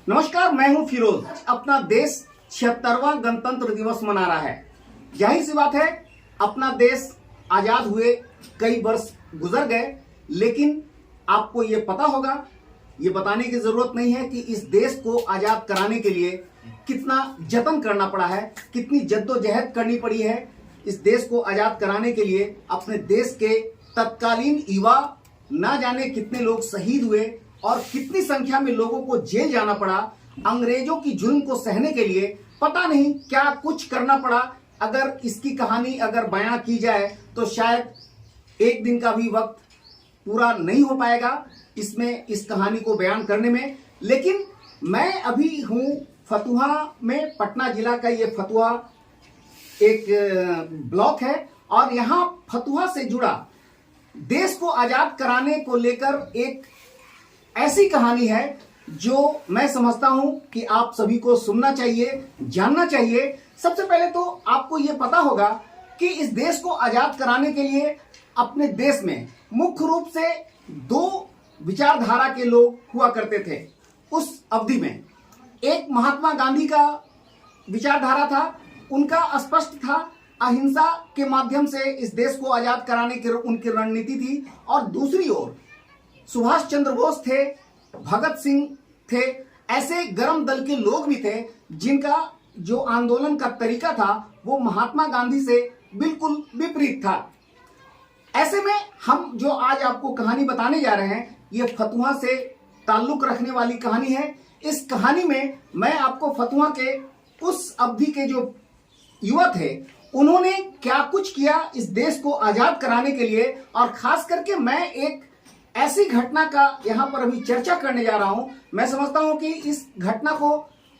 नमस्कार, मैं हूं फिरोज। अपना देश 76वां गणतंत्र दिवस मना रहा है। जाहिर सी बात है, अपना देश आजाद हुए कई वर्ष गुजर गए, लेकिन आपको ये पता होगा, ये बताने की जरूरत नहीं है कि इस देश को आजाद कराने के लिए कितना जतन करना पड़ा है, कितनी जद्दोजहद करनी पड़ी है। इस देश को आजाद कराने के लिए अपने देश के तत्कालीन युवा ना जाने कितने लोग शहीद हुए और कितनी संख्या में लोगों को जेल जाना पड़ा। अंग्रेजों की जुल्म को सहने के लिए पता नहीं क्या कुछ करना पड़ा। अगर इसकी कहानी अगर बयां की जाए तो शायद एक दिन का भी वक्त पूरा नहीं हो पाएगा इसमें, इस कहानी को बयान करने में। लेकिन मैं अभी हूं फतुहा में। पटना जिला का ये फतुहा एक ब्लॉक है और यहां फतुहा से जुड़ा देश को आजाद कराने को लेकर एक ऐसी कहानी है जो मैं समझता हूं कि आप सभी को सुनना चाहिए, जानना चाहिए। सबसे पहले तो आपको यह पता होगा कि इस देश को आजाद कराने के लिए अपने देश में मुख्य रूप से दो विचारधारा के लोग हुआ करते थे उस अवधि में। एक महात्मा गांधी का विचारधारा था, उनका स्पष्ट था, अहिंसा के माध्यम से इस देश को आजाद कराने की उनकी रणनीति थी। और दूसरी ओर सुभाष चंद्र बोस थे, भगत सिंह थे। ऐसे गर्म दल के लोग भी थे जिनका जो आंदोलन का तरीका था वो महात्मा गांधी से बिल्कुल विपरीत था। ऐसे में हम जो आज आपको कहानी बताने जा रहे हैं, ये फतुहा से ताल्लुक रखने वाली कहानी है। इस कहानी में मैं आपको फतुहा के उस अवधि के जो युवा थे उन्होंने क्या कुछ किया इस देश को आजाद कराने के लिए, और खास करके मैं एक ऐसी घटना का यहां पर अभी चर्चा करने जा रहा हूं। मैं समझता हूं कि इस घटना को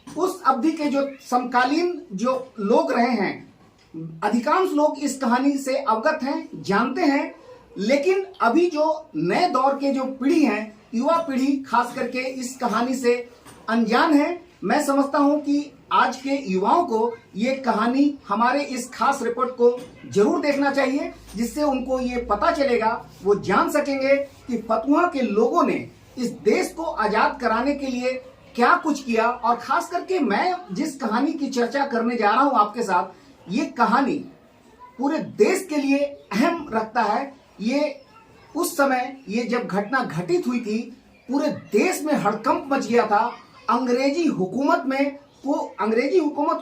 उस अवधि के जो समकालीन जो लोग रहे हैं, अधिकांश लोग इस कहानी से अवगत हैं, जानते हैं। लेकिन अभी जो नए दौर के जो पीढ़ी है, युवा पीढ़ी खास करके इस कहानी से अनजान है। मैं समझता हूं कि आज के युवाओं को ये कहानी, हमारे इस खास रिपोर्ट को जरूर देखना चाहिए, जिससे उनको ये पता चलेगा, वो जान सकेंगे कि फतुहा के लोगों ने इस देश को आजाद कराने के लिए क्या कुछ किया। और खास करके मैं जिस कहानी की चर्चा करने जा रहा हूं आपके साथ, ये कहानी पूरे देश के लिए अहम रखता है। ये उस समय ये जब घटना घटित हुई थी, पूरे देश में हड़कंप मच गया था। अंग्रेजी हुकूमत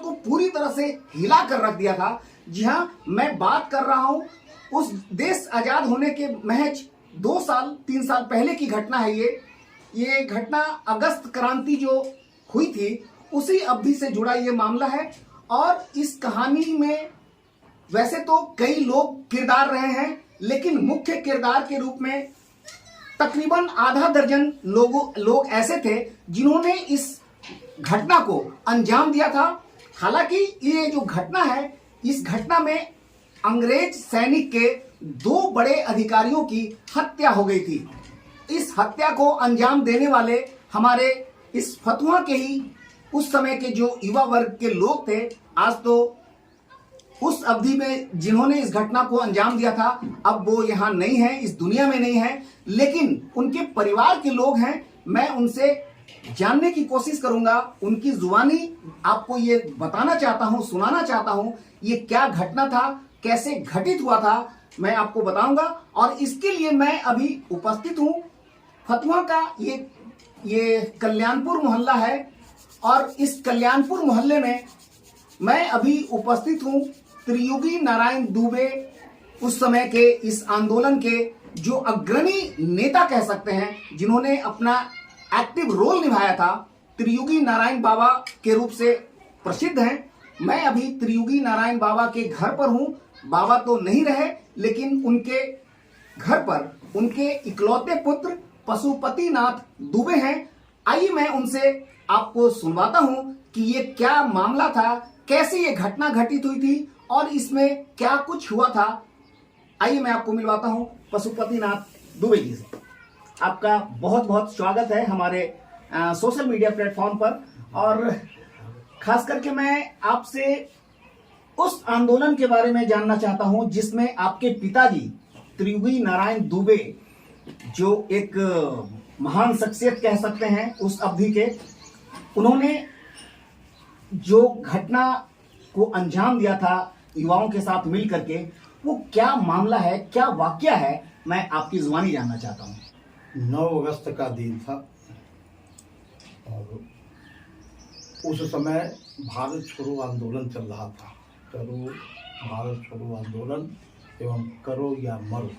को पूरी तरह से हिला कर रख दिया था। जी हां, मैं बात कर रहा हूं उस देश आजाद होने के महज 2-3 साल पहले की घटना है। ये घटना अगस्त क्रांति जो हुई थी उसी अवधि से जुड़ा ये मामला है। और इस कहानी में वैसे तो कई लोग किरदार रहे हैं, लेकिन मुख्य किरदार के रूप में तकरीबन आधा दर्जन लोग ऐसे थे जिन्होंने इस घटना को अंजाम दिया था। हालांकि ये जो घटना है, इस घटना में अंग्रेज सैनिक के 2 बड़े अधिकारियों की हत्या हो गई थी। इस हत्या को अंजाम देने वाले हमारे इस फतुहा के ही उस समय के जो युवा वर्ग के लोग थे। आज तो उस अवधि में जिन्होंने इस घटना को अंजाम दिया था, अब वो यहां नहीं है, इस दुनिया में नहीं है, लेकिन उनके परिवार के लोग हैं। मैं उनसे जानने की कोशिश करूंगा, उनकी जुबानी आपको ये बताना चाहता हूं, सुनाना चाहता हूं, ये क्या घटना था, कैसे घटित हुआ था, मैं आपको बताऊंगा। और इसके लिए मैं अभी उपस्थित हूं फतुहा का ये कल्याणपुर मोहल्ला है, और इस कल्याणपुर मोहल्ले में मैं अभी उपस्थित हूं त्रियुगी नारायण दुबे, उस समय के इस आंदोलन के जो अग्रणी नेता कह सकते हैं, जिन्होंने अपना एक्टिव रोल निभाया था, त्रियुगी नारायण बाबा के रूप से प्रसिद्ध हैं। मैं अभी त्रियुगी नारायण बाबा के घर पर हूं। बाबा तो नहीं रहे, लेकिन उनके घर पर उनके इकलौते पुत्र पशुपतिनाथ दुबे हैं। आइए मैं उनसे आपको सुनवाता हूं कि ये क्या मामला था, कैसे ये घटना घटित हुई थी और इसमें क्या कुछ हुआ था। आइए मैं आपको मिलवाता हूं पशुपतिनाथ दुबे जी से। आपका बहुत बहुत स्वागत है हमारे सोशल मीडिया प्लेटफॉर्म पर। और खास करके मैं आपसे उस आंदोलन के बारे में जानना चाहता हूं जिसमें आपके पिताजी त्रियुगी नारायण दुबे, जो एक महान शख्सियत कह सकते हैं उस अवधि के, उन्होंने जो घटना को अंजाम दिया था युवाओं के साथ मिल करके, वो क्या मामला है, क्या वाकया है, मैं आपकी जुबानी जानना चाहता हूँ। 9 अगस्त का दिन था और उस समय भारत छोड़ो आंदोलन चल रहा था। करो भारत छोड़ो आंदोलन एवं करो या मरो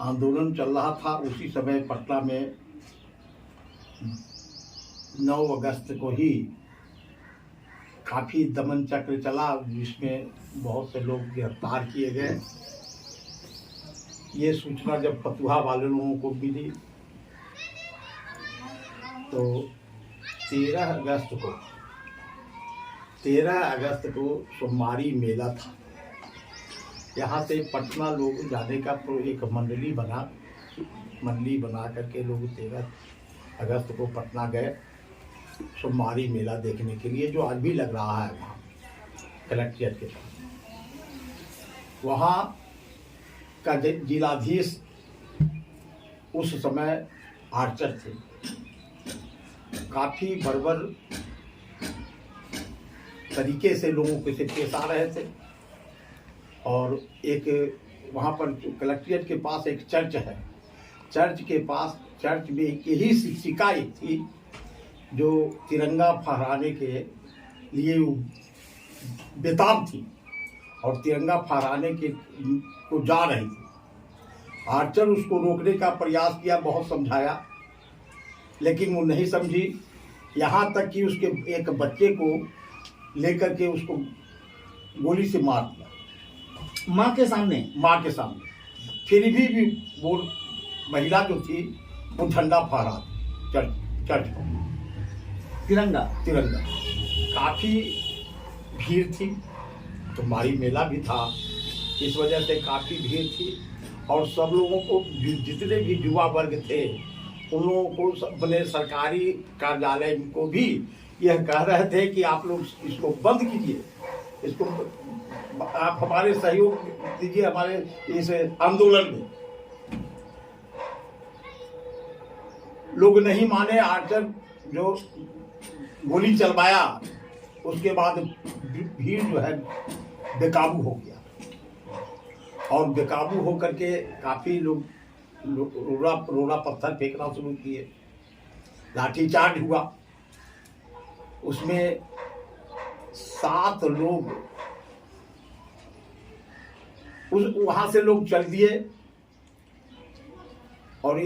आंदोलन चल रहा था। उसी समय पटना में 9 अगस्त को ही काफ़ी दमन चक्र चला, जिसमें बहुत से लोग गिरफ्तार किए गए। ये सूचना जब फतुहा वाले लोगों को मिली तो 13 अगस्त को सोमवारी मेला था। यहाँ से पटना लोग जाने का तो एक मंडली बना करके लोग 13 अगस्त को पटना गए सोमवारी मेला देखने के लिए, जो आज भी लग रहा है वहाँ कलेक्ट्रेट के पास। वहाँ का जिलाधीश उस समय आर्चर थे, काफ़ी बर्बर तरीके से लोगों के से पेश आ रहे थे। और एक वहाँ पर कलेक्ट्रेट के पास एक चर्च है, चर्च में यही शिक्षिका एक थी जो तिरंगा फहराने के लिए बेताब थी और तिरंगा फहराने के को जा रही थी। आर्चर उसको रोकने का प्रयास किया, बहुत समझाया, लेकिन वो नहीं समझी। यहाँ तक कि उसके एक बच्चे को लेकर के उसको गोली से मार दिया माँ के सामने। फिर भी वो महिला जो थी वो झंडा फहरा चर्च पर, तिरंगा। काफ़ी भीड़ थी, तुम्हारी मेला भी था, इस वजह से काफ़ी भीड़ थी। और सब लोगों को, जितने भी युवा वर्ग थे, उन लोगों को अपने सरकारी कार्यालय को भी यह कह रहे थे कि आप लोग इसको बंद कीजिए, इसको आप हमारे सहयोग दीजिए हमारे इस आंदोलन में। लोग नहीं माने। आर्चर जो गोली चलवाया, उसके बाद भीड़ जो है बेकाबू हो गया और बेकाबू होकर के काफ़ी लोग रोड़ा पत्थर फेंकना शुरू किए, लाठीचार्ज हुआ। उसमें 7 लोग वहाँ से लोग चल दिए और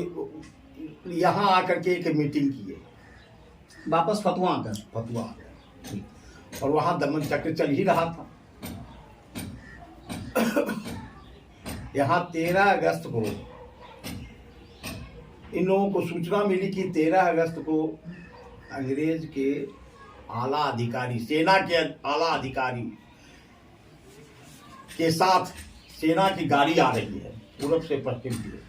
यहाँ आकर के एक मीटिंग किए, वापस फतुआ आ गया और वहाँ दमन चक्र चल ही रहा था। यहाँ 13 अगस्त को इन लोगों को सूचना मिली कि 13 अगस्त को अंग्रेज के आला अधिकारी, सेना के आला अधिकारी के साथ सेना की गाड़ी आ रही है पूर्व से पश्चिम की,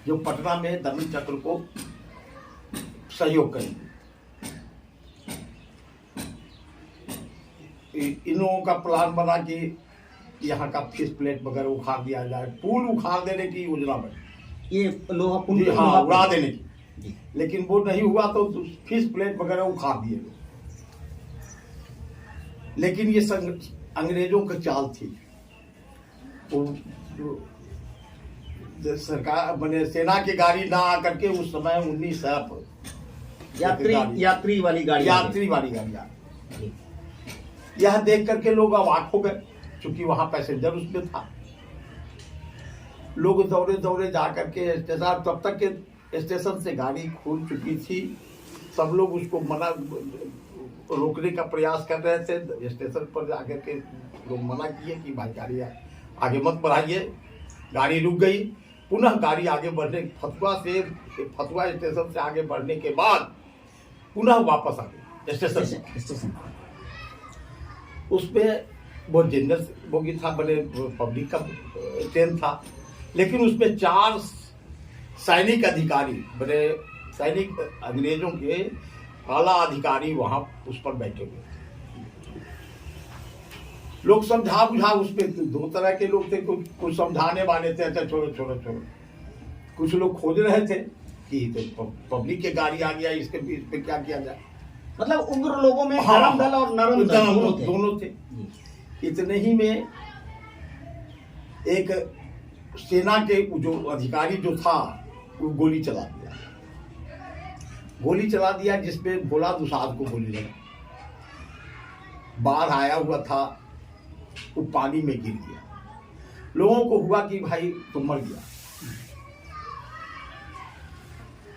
जो पटना में दमन चक्र को सहयोग करेंगे। इन लोगों का प्लान बना कि यहाँ का फिश प्लेट वगैरह उखाड़ दिया जाए, पुल उखाड़ देने की योजना बनी, ये लोहा पुल उड़ा देने की, लेकिन वो नहीं हुआ तो फिश प्लेट वगैरह उखाड़ दिए लोग। लेकिन ये अंग्रेजों का चाल थी। सरकार बने सेना की गाड़ी ना आकर के उस समय 19 यात्री वाली गाड़ी यह देख करके लोग अवाक हो गए, क्योंकि वहां पैसेंजर उसमें था। लोग दौड़े जा करके स्टेशन, तब तक के स्टेशन से गाड़ी खुल चुकी थी। सब लोग उसको रोकने का प्रयास कर रहे थे। स्टेशन पर जाकर के लोग मना किए कि भाई गाड़ी आगे मत बढ़ाइए। गाड़ी रुक गई, पुनः गाड़ी आगे बढ़ने, फतुहा स्टेशन से आगे बढ़ने के बाद पुनः वापस आ गई स्टेशन। उसमें वो जनरल बोगी था, बड़े पब्लिक का ट्रेन था, लेकिन उसमें 4 सैनिक अधिकारी, बड़े सैनिक अंग्रेजों के आला अधिकारी वहां उस पर बैठे हुए थे। लोग समझा बुझा, उसमें 2 तरह के लोग थे। कुछ समझाने वाले थे, अच्छा छोड़ो। कुछ लोग खोज रहे थे कि तो पब्लिक के गाड़ी आ गया, इस पे क्या किया जाए। मतलब उग्र लोगों में हाँ, गरम दल और नरम दल दोनों थे। इतने ही में एक सेना के जो अधिकारी जो था वो गोली चला दिया, जिसपे भोला दुसाद को गोली लगी। बाढ़ आया हुआ था, वो पानी में गिर गया। लोगों को हुआ कि भाई तो मर गया।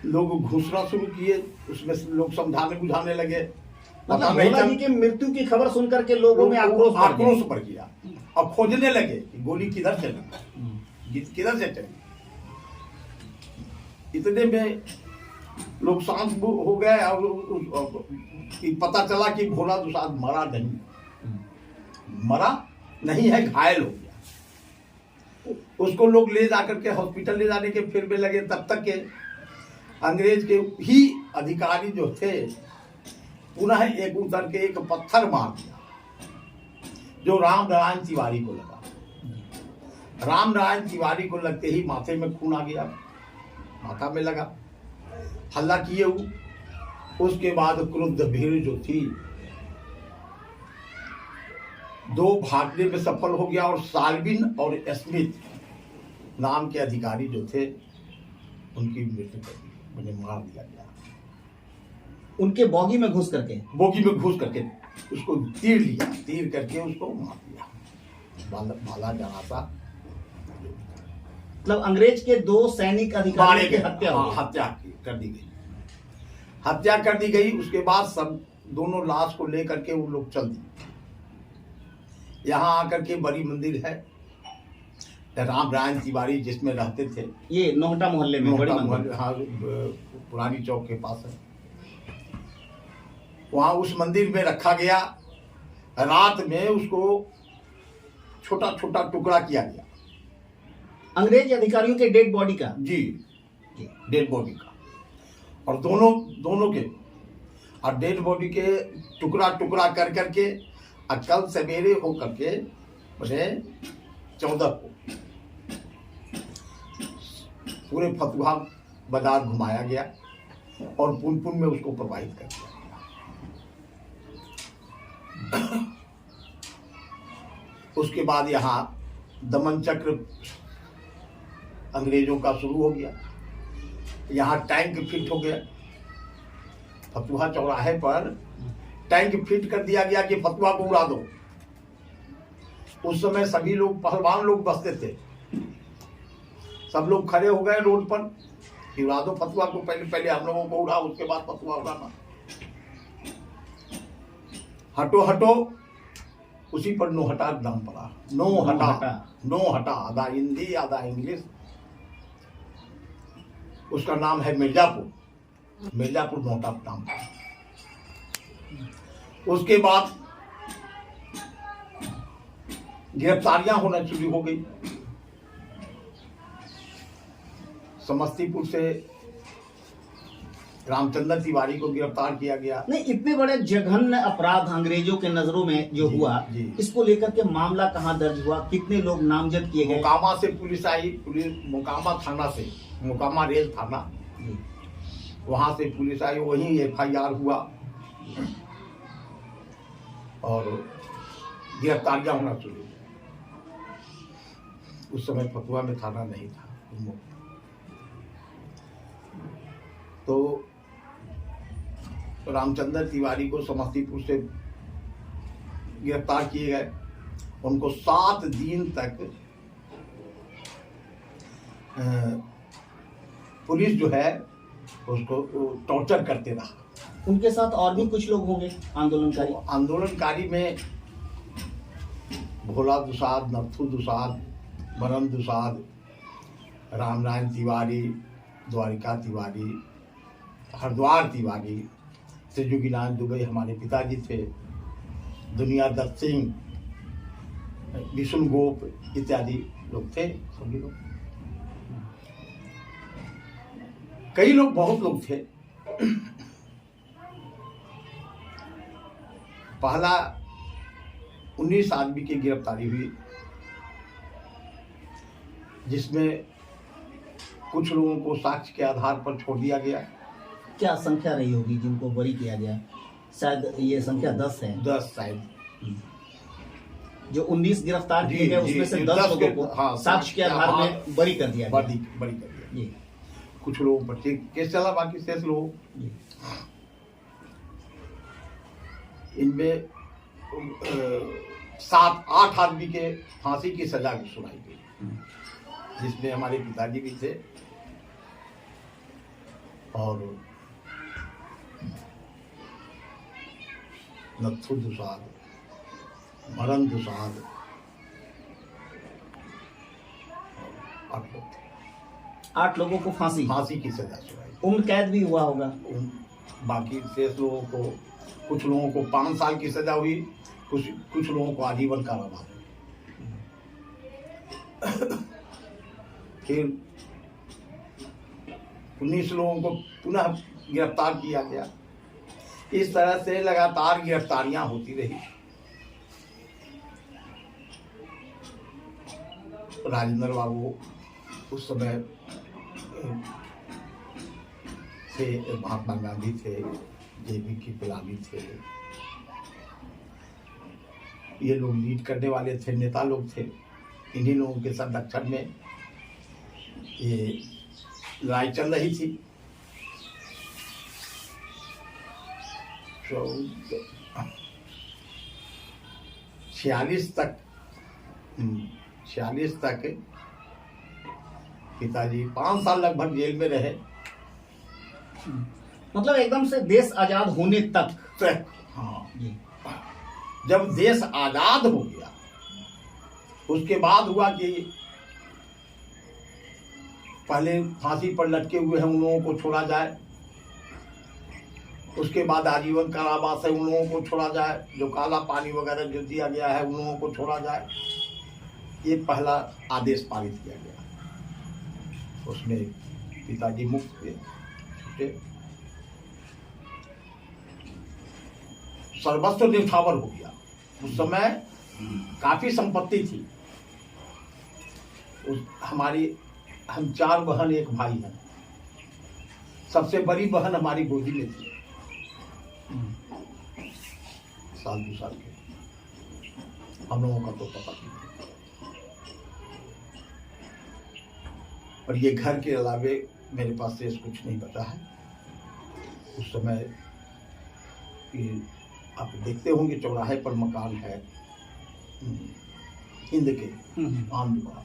लोग घुसना शुरू किए, उसमें लोग समझाने बुझाने लगे। मतलब भोला जी की मृत्यु की खबर सुनकर के लोगों में आक्रोश बढ़ गया और खोजने लगे कि गोली किधर चली, किधर से चली। इतने में लोग शांत हो गए और पता चला कि भोला दुसाद मरा नहीं है, घायल हो गया। उसको लोग ले जाकर के हॉस्पिटल ले जाने के फिर में लगे। तब तक के अंग्रेज के ही अधिकारी जो थे पुनः एक उतर के एक पत्थर मार दिया, जो राम नारायण तिवारी को लगा। राम नारायण तिवारी को लगते ही माथे में खून आ गया, माथा में लगा। हल्ला किए उसके बाद क्रुद्ध भीड़ जो थी दो भागने में सफल हो गया, और साल्विन और स्मिथ नाम के अधिकारी जो थे उनकी मृत्यु कर दी, उन्हें मार दिया गया। उनके बोगी में घुस करके उसको तीर करके उसको मार दिया। बाला जनासा। मतलब अंग्रेज के 2 सैनिक अधिकारियों की हत्या कर दी गई। उसके बाद सब दोनों लाश को लेकर के वो लोग चल दिए। यहाँ आकर के बड़ी मंदिर है राम नारायण तिवारी जिसमें रहते थे, ये नोहटा मोहल्ले में बड़ी मंदिर। हाँ, पुरानी चौक के पास है। वहां उस मंदिर में रखा गया। रात में उसको छोटा छोटा टुकड़ा किया गया अंग्रेज अधिकारियों के डेड बॉडी का। जी, डेड बॉडी का। और दोनों के और डेड बॉडी के टुकड़ा कर करके कल सवेरे हो करके 14 को पूरे फतुहा बाजार घुमाया गया और पुनपुन में उसको प्रवाहित कर दिया गया। उसके बाद यहाँ दमन चक्र अंग्रेजों का शुरू हो गया। यहाँ टैंक फिट हो गया। फतुहा चौराहे पर टैंक फिट कर दिया गया कि फतुहा को उड़ा दो। उस समय सभी लोग पहलवान लोग बसते थे, सब लोग खड़े हो गए रोड पर कि उड़ा दो फतुहा को। पहले हम लोगों को उड़ा, उसके बाद फतुहा उड़ाना। हटो उसी पर नोहटा नाम पड़ा। नो हटा आधा हिंदी आधा इंग्लिश। उसका नाम है मिर्जापुर नोहटा नाम पड़ा। उसके बाद गिरफ्तारियां होना शुरू हो गई। समस्तीपुर से रामचंद्र तिवारी को गिरफ्तार किया गया। नहीं, इतने बड़े जघन्य अपराध अंग्रेजों के नजरों में जो हुआ, इसको लेकर के मामला कहाँ दर्ज हुआ, कितने लोग नामजद किए गए? मोकामा से पुलिस आई, मोकामा थाना से, मोकामा रेल थाना, वहां से पुलिस आई, वहीं FIR हुआ और गिरफ्तारियां होना शुरू हुई। उस समय फतुहा में थाना नहीं था। तो रामचंद्र तिवारी को समस्तीपुर से गिरफ्तार किए गए। उनको 7 दिन तक पुलिस जो है उसको टॉर्चर करते रहा। उनके साथ और भी कुछ लोग होंगे आंदोलनकारी में भोला दुसाद, नथु दुसाद, मरण दुसाद, रामनारायण तिवारी, द्वारिका तिवारी, हरद्वार तिवारी, तेजुगिनाथ दुबे हमारे पिताजी थे, दुनिया दत्त सिंह, विष्णु गोप इत्यादि लोग थे। सभी लोग, कई लोग, बहुत लोग थे। पहला 19 आदमी की गिरफ्तारी हुई, जिसमें कुछ लोगों को साक्ष्य के आधार पर छोड़ दिया गया। क्या संख्या रही होगी जिनको बरी किया गया? शायद ये संख्या 10 है। 10 शायद। जो 19 गिरफ्तार किए गए उसमें से 10 लोगों को साक्ष्य के आधार में बरी कर दिया गया। बरी कर दिया जी। कुछ लोगों पर केस चला, बाकी शेष लोग इनमें 7-8 आदमी के फांसी की सजा भी सुनाई गई, जिसमें हमारे पिताजी भी थे और नथु दुसाल, मरण दुसाल, 8 लोगों को फांसी की सजा सुनाई। उम्र कैद भी हुआ होगा। बाकी शेष लोगों को, कुछ लोगों को 5 साल की सजा हुई, कुछ लोगों को आजीवन कारावास। फिर 19 लोगों को पुनः गिरफ्तार किया गया। इस तरह से लगातार गिरफ्तारियां होती रही। राजेंद्र बाबू उस समय थे, महात्मा गांधी थे, जेबी की गुलामी थे, ये लोग लीड करने वाले थे, नेता लोग थे। इन्हीं लोगों के संरक्षण में ये लड़ाई चल रही थी। 46 तक पिताजी 5 साल लगभग जेल में रहे। मतलब एकदम से देश आजाद होने तक। हाँ जी। जब देश आजाद हो गया उसके बाद हुआ कि पहले फांसी पर लटके हुए हैं उन लोगों को छोड़ा जाए, उसके बाद आजीवन कारावास है उन लोगों को छोड़ा जाए, जो काला पानी वगैरह जो दिया गया है उन लोगों को छोड़ा जाए। ये पहला आदेश पारित किया गया। उसमें पिताजी मुक्त हुए, छूटे। सर्वस्व न्यौछावर हो गया। उस समय काफी संपत्ति थी। हम 4 बहन 1 भाई हैं। सबसे बड़ी बहन हमारी गोदी में थी, 2 साल के। हम लोगों का तो पता नहीं। और ये घर के अलावे मेरे पास शेष कुछ नहीं बचा है। उस समय ये आप देखते होंगे चौराहे पर मकान है हिंद के आम दुकान,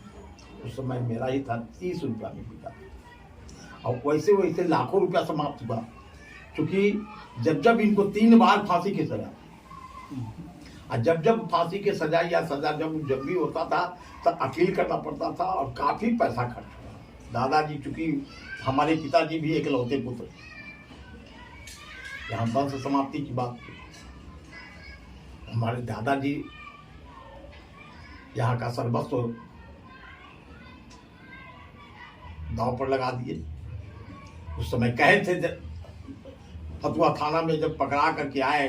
उस समय मेरा ही था, 30 रुपया में बिका। और वैसे वैसे लाखों रुपया समाप्त हुआ, क्योंकि जब इनको 3 बार फांसी की सजा, और जब फांसी की सजा या सजा जब भी होता था तो अपील करना पड़ता था और काफी पैसा खर्च हुआ। दादाजी, चूंकि हमारे पिताजी भी एकलौते पुत्र, यहाँ वंश समाप्ति की बात थी। हमारे दादाजी यहाँ का सर्वस्व दांव पर लगा दिए। उस समय कहे थे, फतुहा थाना में जब पकड़ा करके आए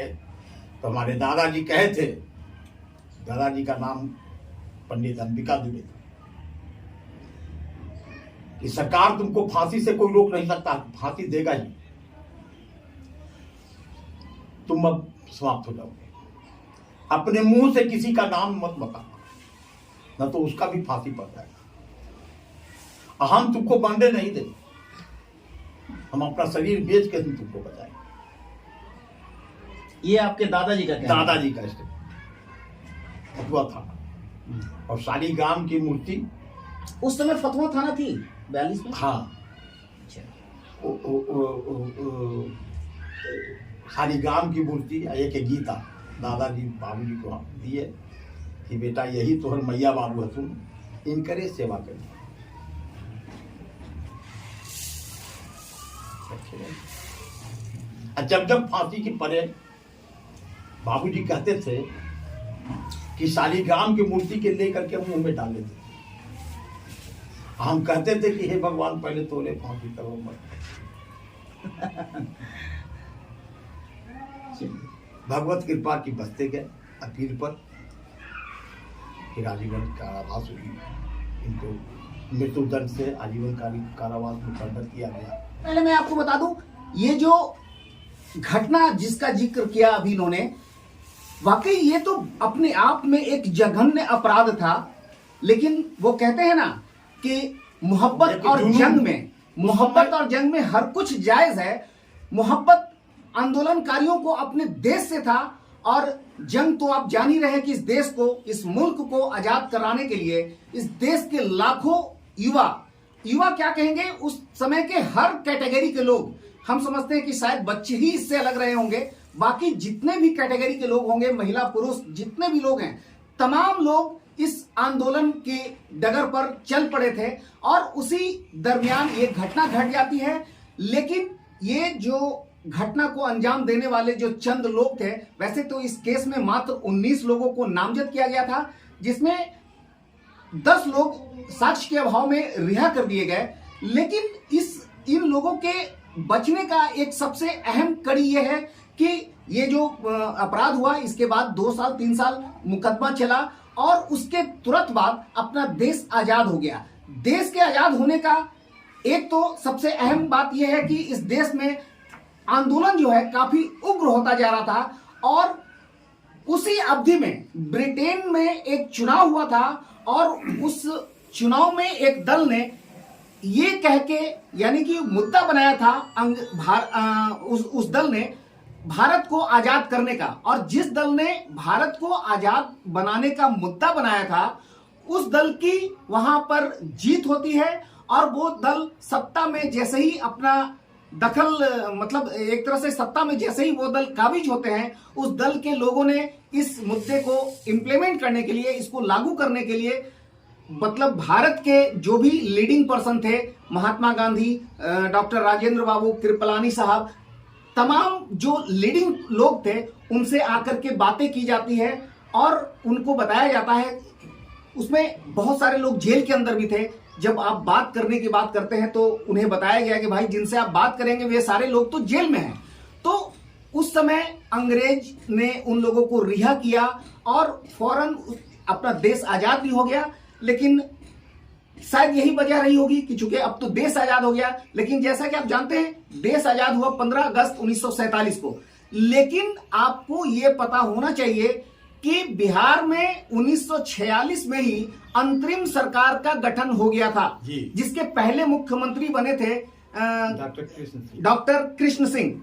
तो हमारे दादाजी कहे थे, दादाजी का नाम पंडित अंबिका दुबे था, कि सरकार तुमको फांसी से कोई रोक नहीं सकता, फांसी देगा ही, तुम अब समाप्त हो जाओगे। अपने मुंह से किसी का नाम मत बताना, न तो उसका भी फांसी पड़ जाएगा। हम तुमको बंदे नहीं देंगे, हम अपना शरीर बेच के हम तुमको बचाएंगे। ये आपके दादाजी का कहना? दादाजी का फतुहा थाना और शालीग्राम की मूर्ति। उस समय फतुहा थाना थी 42 में? हाँ। अच्छा। शालीग्राम की मूर्ति, एक गीता दादाजी बाबूजी को दिए कि बेटा यही तोहर मैया बाबू है, तुम इनकरे सेवा करिए। जब फांसी की परे बाबूजी कहते थे कि शालीग्राम की मूर्ति के लेकर के मुंह में डाले थे। हम कहते थे कि हे भगवान, पहले तोरे फांसी करो मत। भगवत कृपा की बसते गए अपील पर, फिर आजीवन कारावास हुई। इनको मृत्युदंड से आजीवनकालीन कारावास मुकर्रर किया गया। पहले मैं आपको बता दूं, ये जो घटना जिसका जिक्र किया अभी इन्होंने, वाकई ये तो अपने आप में एक जघन्य अपराध था। लेकिन वो कहते हैं ना कि मोहब्बत और जंग में हर कुछ जायज है। मोहब्बत आंदोलनकारियों को अपने देश से था, और जंग तो आप जान ही रहे हैं कि इस देश को, इस मुल्क को आजाद कराने के लिए इस देश के लाखों युवा क्या कहेंगे, उस समय के हर कैटेगरी के लोग, हम समझते हैं कि शायद बच्चे ही इससे अलग रहे होंगे, बाकी जितने भी कैटेगरी के लोग होंगे, महिला पुरुष जितने भी लोग हैं, तमाम लोग इस आंदोलन के डगर पर चल पड़े थे। और उसी दरमियान ये घटना घट जाती है। लेकिन ये जो घटना को अंजाम देने वाले जो चंद लोग थे, वैसे तो इस केस में मात्र 19 लोगों को नामजद किया गया था, जिसमें 10 लोग साक्ष्य के अभाव में रिहा कर दिए गए। लेकिन इन लोगों के बचने का एक सबसे अहम कड़ी यह है कि ये जो अपराध हुआ, इसके बाद 2 साल 3 साल मुकदमा चला, और उसके तुरंत बाद अपना देश आजाद हो गया। देश के आजाद होने का एक तो सबसे अहम बात यह है कि इस देश में आंदोलन जो है काफी उग्र होता जा रहा था। और उसी अवधि में ब्रिटेन में एक चुनाव हुआ था, और उस चुनाव में एक दल ने ये कह के, यानी कि मुद्दा बनाया था उस दल ने भारत को आजाद करने का। और जिस दल ने भारत को आजाद बनाने का मुद्दा बनाया था, उस दल की वहां पर जीत होती है, और वो दल सत्ता में जैसे ही अपना दखल, मतलब एक तरह से सत्ता में जैसे ही वो दल काबिज होते हैं, उस दल के लोगों ने इस मुद्दे को इंप्लीमेंट करने के लिए, इसको लागू करने के लिए, मतलब भारत के जो भी लीडिंग पर्सन थे, महात्मा गांधी, डॉक्टर राजेंद्र बाबू, कृपलानी साहब, तमाम जो लीडिंग लोग थे, उनसे आकर के बातें की जाती है और उनको बताया जाता है। उसमें बहुत सारे लोग जेल के अंदर भी थे। जब आप बात करने की बात करते हैं तो उन्हें बताया गया कि भाई जिनसे आप बात करेंगे वे सारे लोग तो जेल में हैं। तो उस समय अंग्रेज ने उन लोगों को रिहा किया और फौरन अपना देश आजाद भी हो गया। लेकिन शायद यही वजह रही होगी कि चूंकि अब तो देश आजाद हो गया, लेकिन जैसा कि आप जानते हैं देश आजाद हुआ 15 अगस्त 1947 को। लेकिन आपको यह पता होना चाहिए कि बिहार में 1946 में ही अंतरिम सरकार का गठन हो गया था, जिसके पहले मुख्यमंत्री बने थे डॉक्टर कृष्ण सिंह।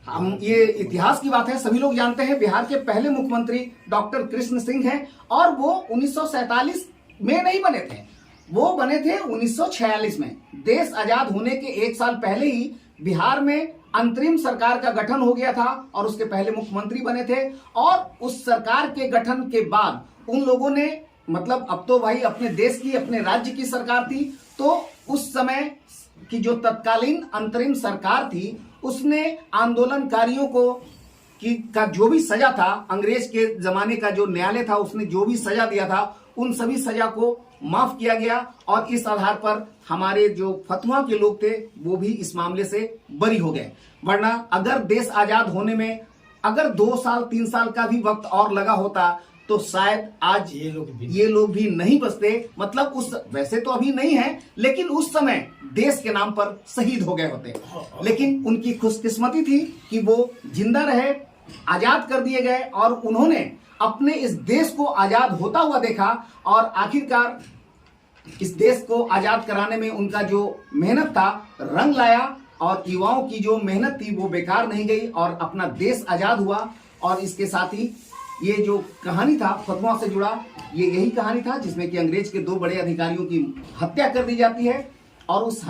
हम ये इतिहास की बात है, सभी लोग जानते हैं बिहार के पहले मुख्यमंत्री डॉक्टर कृष्ण सिंह हैं, और वो 1947 में नहीं बने थे, वो बने थे 1946 में। देश आजाद होने के 1 साल पहले ही बिहार में अंतरिम सरकार का गठन हो गया था और उसके पहले मुख्यमंत्री बने थे। और उस सरकार के गठन के बाद उन लोगों ने, मतलब अब तो भाई अपने देश की, अपने राज्य की सरकार थी, तो उस समय की जो तत्कालीन अंतरिम सरकार थी उसने आंदोलनकारियों को का जो भी सजा था, अंग्रेज के जमाने का जो न्यायालय था उसने जो भी सजा दिया था, उन सभी सजा को माफ किया गया। और इस आधार पर हमारे जो फतुहा के लोग थे वो भी इस मामले से बरी हो गए। वरना अगर देश आजाद होने में अगर 2 साल 3 साल का भी वक्त और लगा होता तो शायद आज ये लोग भी नहीं बचते। मतलब उस, वैसे तो अभी नहीं है, लेकिन उस समय देश के नाम पर शहीद हो गए होते। लेकिन उनकी खुशकिस्मती थी कि वो जिंदा रहे, आजाद कर दिए गए, और उन्होंने अपने इस देश को आजाद होता हुआ देखा। और आखिरकार इस देश को आजाद कराने में उनका जो मेहनत था रंग लाया, और युवाओं की जो मेहनत थी वो बेकार नहीं गई, और अपना देश आजाद हुआ। और इसके साथ ही ये जो कहानी था फतुहा से जुड़ा, ये यही कहानी था जिसमें कि अंग्रेज के 2 बड़े अधिकारियों की हत्या कर दी जाती है। और उस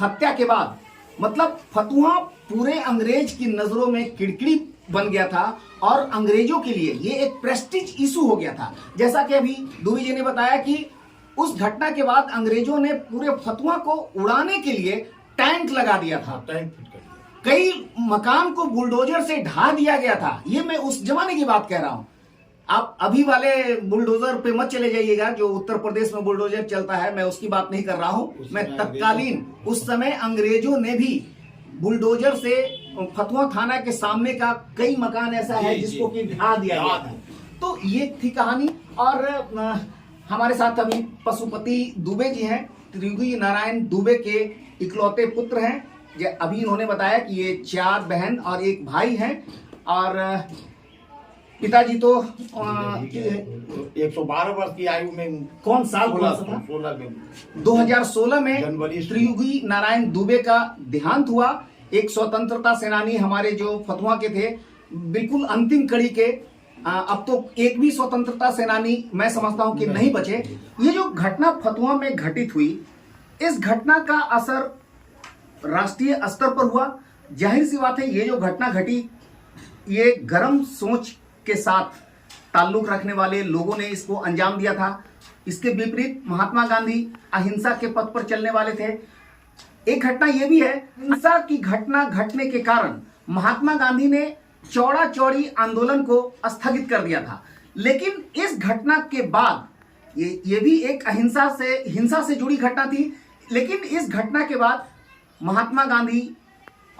हत्या के बाद मतलब फतुहा पूरे अंग्रेज की नजरों में किड़किड़ी बन गया था, और अंग्रेजों के लिए ये एक प्रेस्टीज इशू हो गया था। जैसा कि अभी दुबे जी ने बताया कि उस घटना के बाद अंग्रेजों ने पूरे फतुहा को उड़ाने के लिए टैंक लगा दिया था, कई मकान को बुलडोजर से ढा दिया गया था। ये मैं उस जमाने की बात कह रहा हूं। आप अभी वाले बुलडोजर पे मत चले जाइएगा, जो उत्तर प्रदेश में बुलडोजर चलता है, मैं उसकी बात नहीं कर रहा हूं। मैं तत्कालीन उस समय अंग्रेजों ने भी बुलडोजर से फतुहा थाना के सामने का कई मकान ऐसा है जिसको कि ढा दिया गया था। तो ये थी कहानी। और हमारे साथ अभी पशुपति दुबे जी हैं, त्रियुगी नारायण दुबे के इकलौते पुत्र हैं। अभी इन्होंने बताया कि ये 4 बहन और 1 भाई हैं और पिताजी तो 112 वर्ष की आयु में कौन साल 2016 में त्रियुगी नारायण दुबे का देहांत हुआ। एक स्वतंत्रता सेनानी हमारे जो फतुहा के थे, बिल्कुल अंतिम कड़ी के। अब तो एक भी स्वतंत्रता सेनानी मैं समझता हूं कि नहीं बचे। ये जो घटना फतुहा में घटित हुई, इस घटना का असर राष्ट्रीय स्तर पर हुआ। जाहिर सी बात है, ये जो घटना घटी, ये गर्म सोच के साथ ताल्लुक रखने वाले लोगों ने इसको अंजाम दिया था। इसके विपरीत महात्मा गांधी अहिंसा के पथ पर चलने वाले थे। एक घटना यह भी है, हिंसा की घटना घटने के कारण महात्मा गांधी ने चौड़ा चौड़ी आंदोलन को स्थगित कर दिया था। लेकिन इस घटना के बाद, ये भी एक हिंसा से जुड़ी घटना थी, लेकिन इस घटना के बाद महात्मा गांधी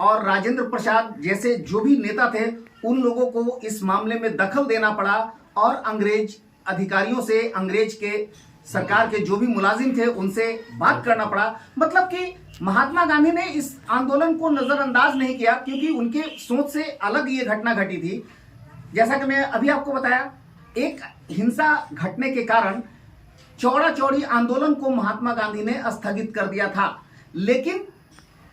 और राजेंद्र प्रसाद जैसे जो भी नेता थे, उन लोगों को इस मामले में दखल देना पड़ा और अंग्रेज अधिकारियों से, अंग्रेज के सरकार के जो भी मुलाजिम थे, उनसे बात करना पड़ा। मतलब कि महात्मा गांधी ने इस आंदोलन को नजरअंदाज नहीं किया, क्योंकि उनके सोच से अलग ये घटना घटी थी। जैसा कि मैं अभी आपको बताया, एक हिंसा घटने के कारण चौड़ा चौड़ी आंदोलन को महात्मा गांधी ने स्थगित कर दिया था। लेकिन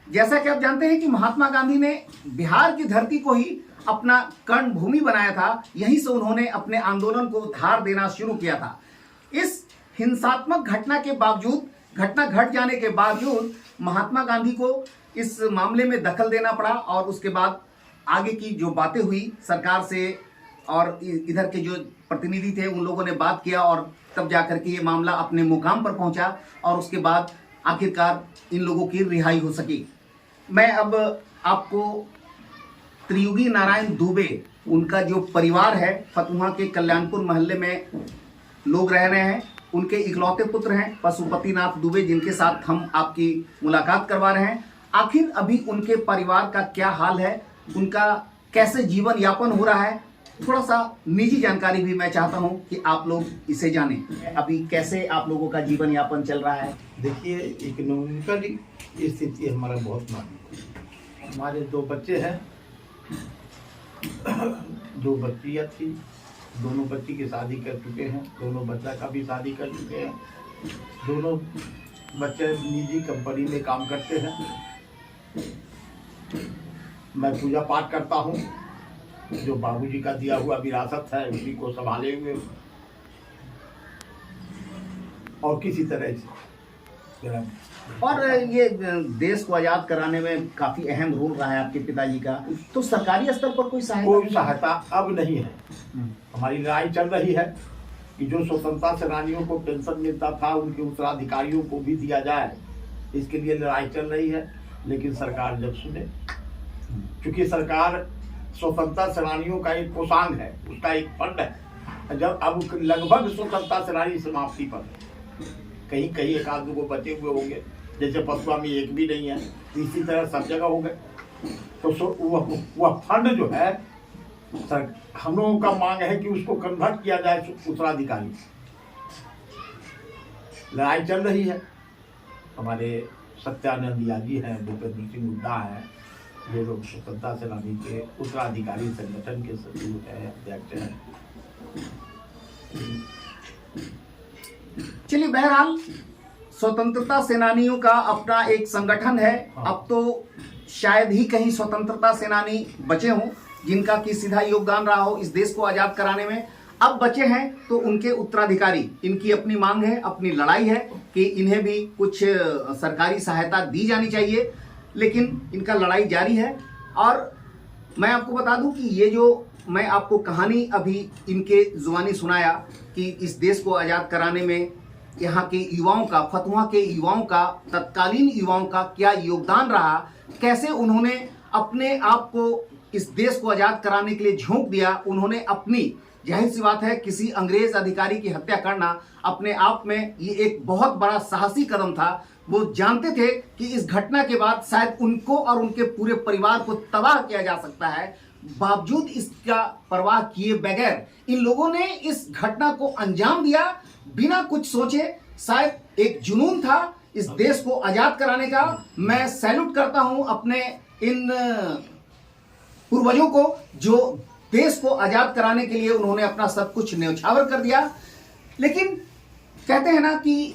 जैसा कि आप जानते हैं कि महात्मा गांधी ने बिहार की धरती को ही अपना कर्ण भूमि बनाया था। यहीं से उन्होंने अपने आंदोलन को धार देना शुरू किया था। इस हिंसात्मक घटना के बावजूद, घटना घट जाने के बावजूद महात्मा गांधी को इस मामले में दखल देना पड़ा और उसके बाद आगे की जो बातें हुई सरकार से और इधर के जो प्रतिनिधि थे, उन लोगों ने बात किया और तब जाकर के ये मामला अपने मुकाम पर पहुंचा और उसके बाद आखिरकार इन लोगों की रिहाई हो सकी। मैं अब आपको त्रियुगी नारायण दुबे, उनका जो परिवार है, फतुहा के कल्याणपुर मोहल्ले में लोग रह रहे हैं, उनके इकलौते पुत्र हैं पशुपतिनाथ दुबे, जिनके साथ हम आपकी मुलाकात करवा रहे हैं। आखिर अभी उनके परिवार का क्या हाल है, उनका कैसे जीवन यापन हो रहा है, थोड़ा सा निजी जानकारी भी मैं चाहता हूं कि आप लोग इसे जानें। अभी कैसे आप लोगों का जीवन यापन चल रहा है? देखिए, इकोनॉमिकली स्थिति हमारा बहुत नाजुक है। हमारे 2 बच्चे हैं, 2 बच्चियाँ थी, दोनों बच्ची की शादी कर चुके हैं, दोनों बच्चा का भी शादी कर चुके हैं। दोनों बच्चे निजी कंपनी में काम करते हैं। मैं पूजा पाठ करता हूँ, जो बाबूजी का दिया हुआ विरासत है उसी को संभाले हुए, और किसी तरह से। और ये देश को आजाद कराने में काफी अहम रोल रहा है आपके पिताजी का। तो सरकारी स्तर पर कोई सहायता अब नहीं है। हमारी लड़ाई चल रही है कि जो स्वतंत्रता सेनानियों को पेंशन मिलता था, उनके उत्तराधिकारियों को भी दिया जाए। इसके लिए लड़ाई चल रही है, लेकिन सरकार जब सुने, क्योंकि सरकार स्वतंत्रता सेनानियों का एक कोषांग है, उसका एक फंड है। जब अब लगभग स्वतंत्रता सेनानी समाप्ति पर है, कहीं कहीं एक आध को बचे हुए होंगे, जैसे पसुआ में एक भी नहीं है, इसी तरह सब जगह हो गए। तो वह फंड जो है, हम लोगों का मांग है कि उसको कन्वर्ट किया जाए उत्तराधिकारी। लड़ाई चल रही है। हमारे सत्यानंद यादव हैं, भूपेंद्र सिंह हुड्डा हैं, ये लोग स्वतंत्रता सेनानी के उत्तराधिकारी संगठन के सचिव हैं, अध्यक्ष हैं। चलिए, बहरहाल स्वतंत्रता सेनानियों का अपना एक संगठन है। अब तो शायद ही कहीं स्वतंत्रता सेनानी बचे हों जिनका कि सीधा योगदान रहा हो इस देश को आजाद कराने में। अब बचे हैं तो उनके उत्तराधिकारी, इनकी अपनी मांग है, अपनी लड़ाई है कि इन्हें भी कुछ सरकारी सहायता दी जानी चाहिए, लेकिन इनका लड़ाई जारी है। और मैं आपको बता दूं कि ये जो मैं आपको कहानी अभी इनके जुबानी सुनाया कि इस देश को आजाद कराने में यहाँ के युवाओं का, फतुहा के युवाओं का, तत्कालीन युवाओं का क्या योगदान रहा, कैसे उन्होंने अपने आप को इस देश को आजाद कराने के लिए झोंक दिया। उन्होंने अपनी, जाहिर सी बात है, किसी अंग्रेज अधिकारी की हत्या करना अपने आप में ये एक बहुत बड़ा साहसी कदम था। वो जानते थे कि इस घटना के बाद शायद उनको और उनके पूरे परिवार को तबाह किया जा सकता है, बावजूद इसका परवाह किए बगैर इन लोगों ने इस घटना को अंजाम दिया बिना कुछ सोचे। शायद एक जुनून था इस देश को आजाद कराने का। मैं सैल्यूट करता हूं अपने इन पूर्वजों को जो देश को आजाद कराने के लिए उन्होंने अपना सब कुछ न्यौछावर कर दिया। लेकिन कहते हैं ना कि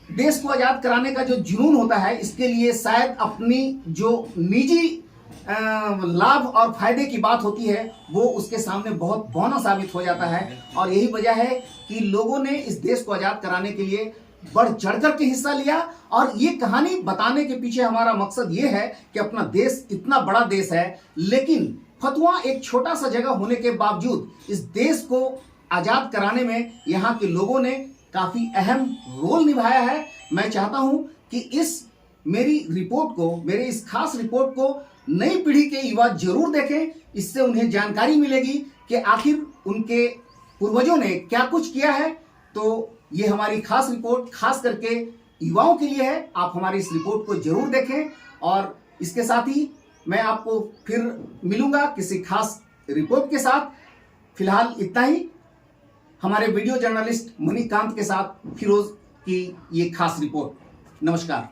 देश को आजाद कराने का जो जुनून होता है, इसके लिए शायद अपनी जो निजी लाभ और फायदे की बात होती है वो उसके सामने बहुत बौना साबित हो जाता है। और यही वजह है कि लोगों ने इस देश को आजाद कराने के लिए बढ़ चढ़कर के हिस्सा लिया। और ये कहानी बताने के पीछे हमारा मकसद ये है कि अपना देश इतना बड़ा देश है, लेकिन फतुहा एक छोटा सा जगह होने के बावजूद इस देश को आजाद कराने में यहाँ के लोगों ने काफी अहम रोल निभाया है। मैं चाहता हूं कि इस मेरी रिपोर्ट को, मेरे इस खास रिपोर्ट को नई पीढ़ी के युवा जरूर देखें। इससे उन्हें जानकारी मिलेगी कि आखिर उनके पूर्वजों ने क्या कुछ किया है। तो ये हमारी खास रिपोर्ट खास करके युवाओं के लिए है। आप हमारी इस रिपोर्ट को जरूर देखें। और इसके साथ ही मैं आपको फिर मिलूंगा किसी खास रिपोर्ट के साथ। फिलहाल इतना ही। हमारे वीडियो जर्नलिस्ट मणिकांत के साथ फिरोज की ये खास रिपोर्ट। नमस्कार।